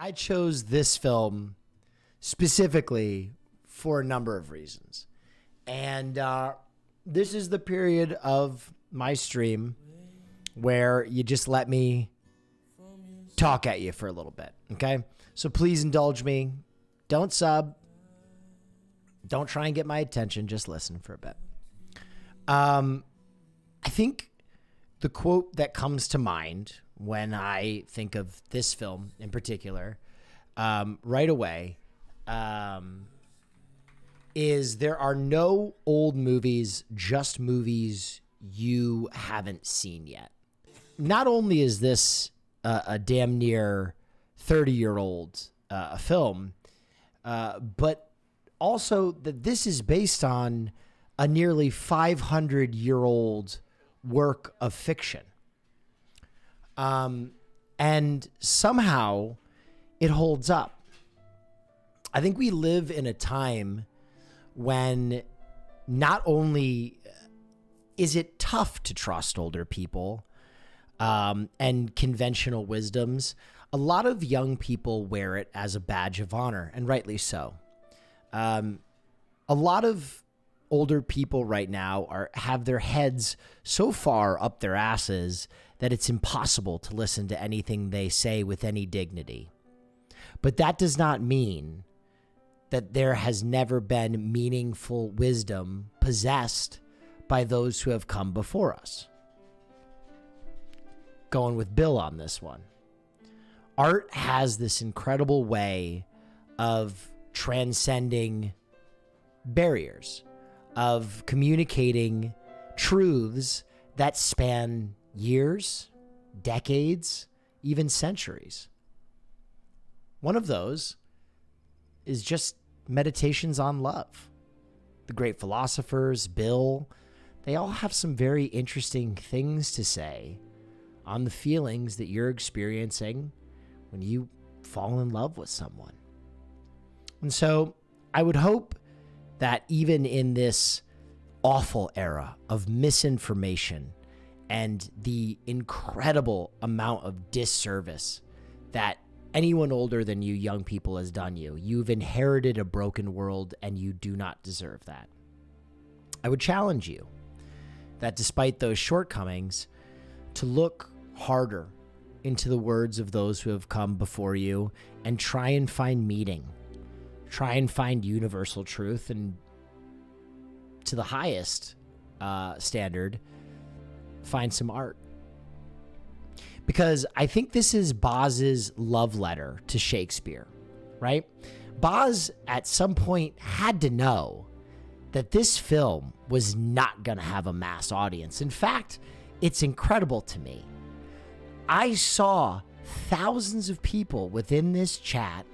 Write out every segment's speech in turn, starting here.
I chose this film specifically for a number of reasons. And this is the period of my stream where you just let me talk at you for a little bit, okay? So please indulge me. Don't sub. Don't try and get my attention. Just listen for a bit. I think the quote that comes to mind when I think of this film in particular, right away, is there are no old movies, just movies you haven't seen yet. Not only is this a damn near 30-year-old film, but also that this is based on a nearly 500-year-old work of fiction. And somehow it holds up. I think we live in a time when not only is it tough to trust older people and conventional wisdoms, a lot of young people wear it as a badge of honor, and rightly so. A lot of older people right now have their heads so far up their asses that it's impossible to listen to anything they say with any dignity. But that does not mean that there has never been meaningful wisdom possessed by those who have come before us. Going with Bill on this one. Art has this incredible way of transcending barriers, of communicating truths that span years, decades, even centuries. One of those is just meditations on love. The great philosophers, Bill, they all have some very interesting things to say on the feelings that you're experiencing when you fall in love with someone. And so I would hope that even in this awful era of misinformation and the incredible amount of disservice that anyone older than you young people has done you've inherited a broken world and you do not deserve that. I would challenge you that despite those shortcomings, to look harder into the words of those who have come before you and try and find meaning. Try and find universal truth, and to the highest standard, find some art. Because I think this is Boz's love letter to Shakespeare, right? Boz at some point had to know that this film was not going to have a mass audience. In fact, it's incredible to me. I saw thousands of people within this chat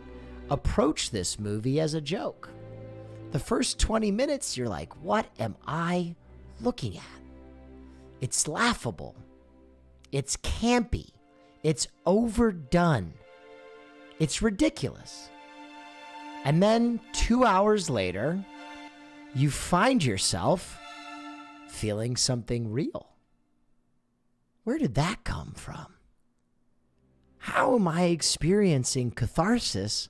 approach this movie as a joke. The first 20 minutes, you're like, what am I looking at? It's laughable. It's campy. It's overdone. It's ridiculous. And then 2 hours later, you find yourself feeling something real. Where did that come from? How am I experiencing catharsis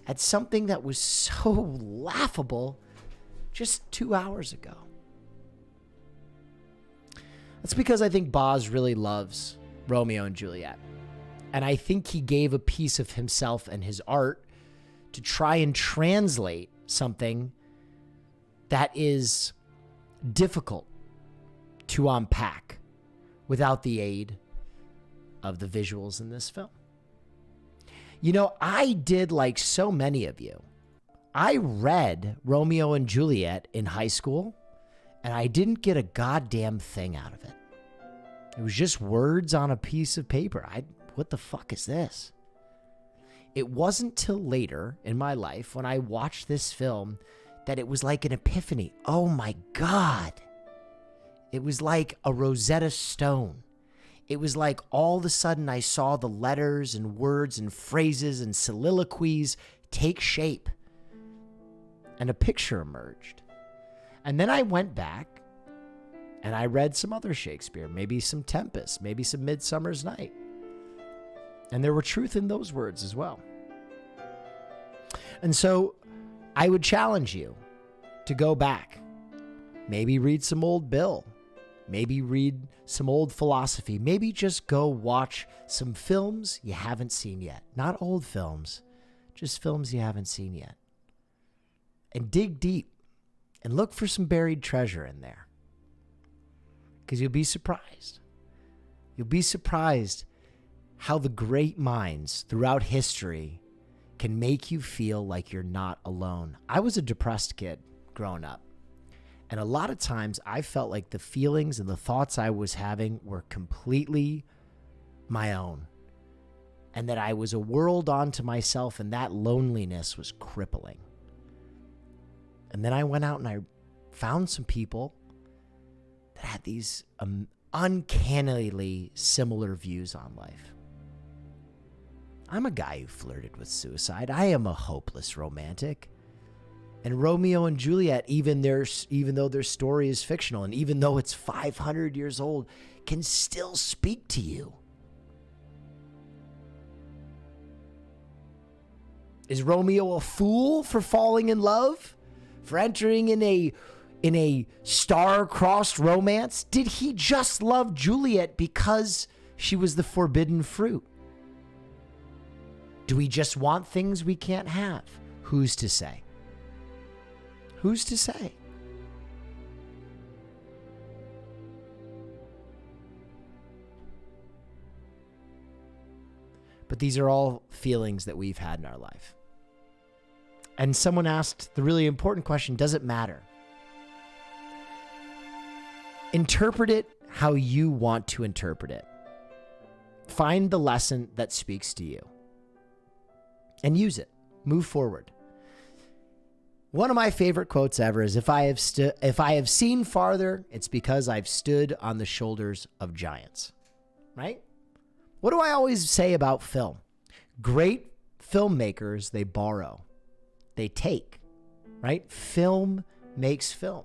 at something that was so laughable just 2 hours ago? That's because I think Boz really loves Romeo and Juliet. And I think he gave a piece of himself and his art to try and translate something that is difficult to unpack without the aid of the visuals in this film. You know, I did like so many of you. I read Romeo and Juliet in high school, and I didn't get a goddamn thing out of it. It was just words on a piece of paper. What the fuck is this? It wasn't till later in my life when I watched this film that it was like an epiphany. Oh my God. It was like a Rosetta Stone. It was like all of a sudden I saw the letters and words and phrases and soliloquies take shape, and a picture emerged. And then I went back and I read some other Shakespeare, maybe some Tempest, maybe some Midsummer's Night. And there were truth in those words as well. And so I would challenge you to go back, maybe read some old Bill, maybe read some old philosophy, maybe just go watch some films you haven't seen yet. Not old films, just films you haven't seen yet. And dig deep and look for some buried treasure in there. Because you'll be surprised. You'll be surprised how the great minds throughout history can make you feel like you're not alone. I was a depressed kid growing up. And a lot of times I felt like the feelings and the thoughts I was having were completely my own. And that I was a world unto myself, and that loneliness was crippling. And then I went out and I found some people that had these uncannily similar views on life. I'm a guy who flirted with suicide. I am a hopeless romantic. And Romeo and Juliet, even though their story is fictional and even though it's 500 years old, can still speak to you. Is Romeo a fool for falling in love? For entering in a star-crossed romance? Did he just love Juliet because she was the forbidden fruit? Do we just want things we can't have? Who's to say? Who's to say? But these are all feelings that we've had in our life. And someone asked the really important question, does it matter? Interpret it how you want to interpret it. Find the lesson that speaks to you. And use it. Move forward. One of my favorite quotes ever is, if I have seen farther, it's because I've stood on the shoulders of giants. Right? What do I always say about film? Great filmmakers, they borrow. They take. Right? Film makes film.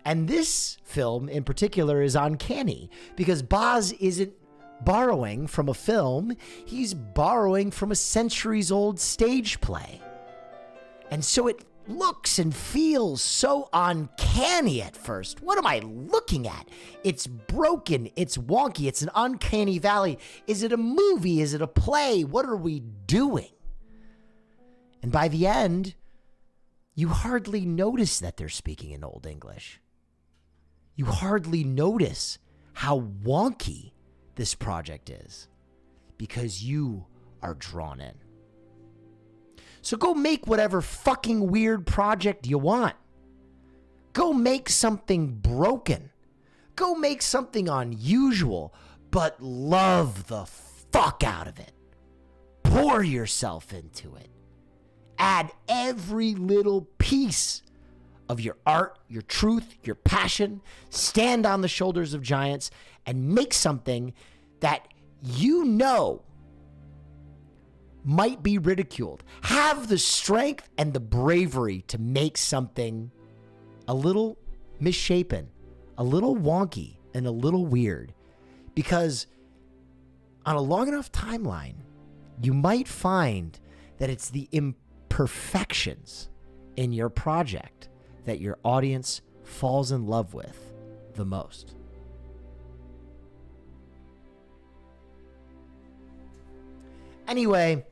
And this film in particular is uncanny because Boz isn't borrowing from a film, he's borrowing from a centuries-old stage play. And so it looks and feels so uncanny at first. What am I looking at? It's broken, it's wonky, it's an uncanny valley. Is it a movie? Is it a play? What are we doing? And by the end, you hardly notice that they're speaking in Old English. You hardly notice how wonky this project is because you are drawn in. So go make whatever fucking weird project you want. Go make something broken. Go make something unusual, but love the fuck out of it. Pour yourself into it. Add every little piece of your art, your truth, your passion. Stand on the shoulders of giants and make something that you know might be ridiculed. Have the strength and the bravery to make something a little misshapen, a little wonky, and a little weird. Because on a long enough timeline, you might find that it's the imperfections in your project that your audience falls in love with the most. Anyway,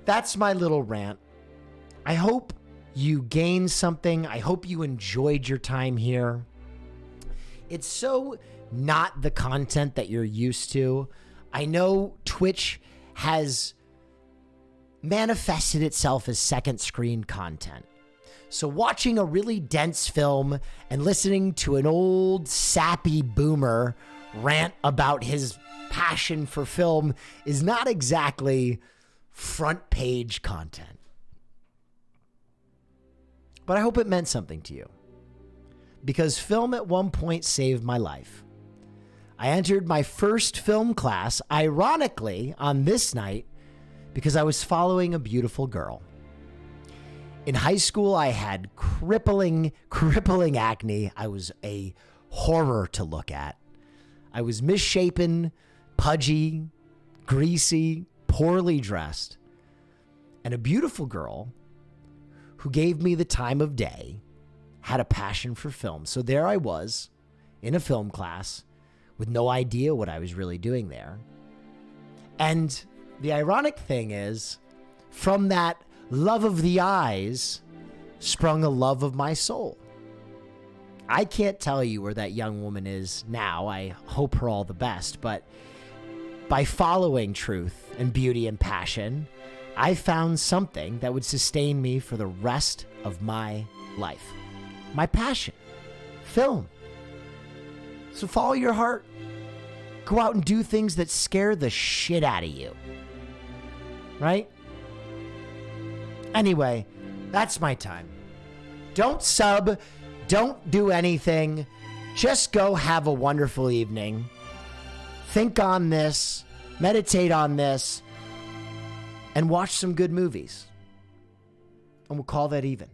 that's my little rant. I hope you gained something. I hope you enjoyed your time here. It's so not the content that you're used to. I know Twitch has manifested itself as second screen content. So watching a really dense film and listening to an old sappy boomer rant about his passion for film is not exactly front page content. But I hope it meant something to you. Because film at one point saved my life. I entered my first film class, ironically, on this night because I was following a beautiful girl. In high school, I had crippling acne. I was a horror to look at. I was misshapen, pudgy, greasy, poorly dressed. And a beautiful girl who gave me the time of day had a passion for film. So there I was in a film class with no idea what I was really doing there. And the ironic thing is, from that love of the eyes sprung a love of my soul. I can't tell you where that young woman is now. I hope her all the best. But by following truth and beauty and passion, I found something that would sustain me for the rest of my life. My passion, film. So follow your heart. Go out and do things that scare the shit out of you. Right? Anyway, that's my time. Don't sub. Don't do anything. Just go have a wonderful evening. Think on this. Meditate on this. And watch some good movies. And we'll call that even.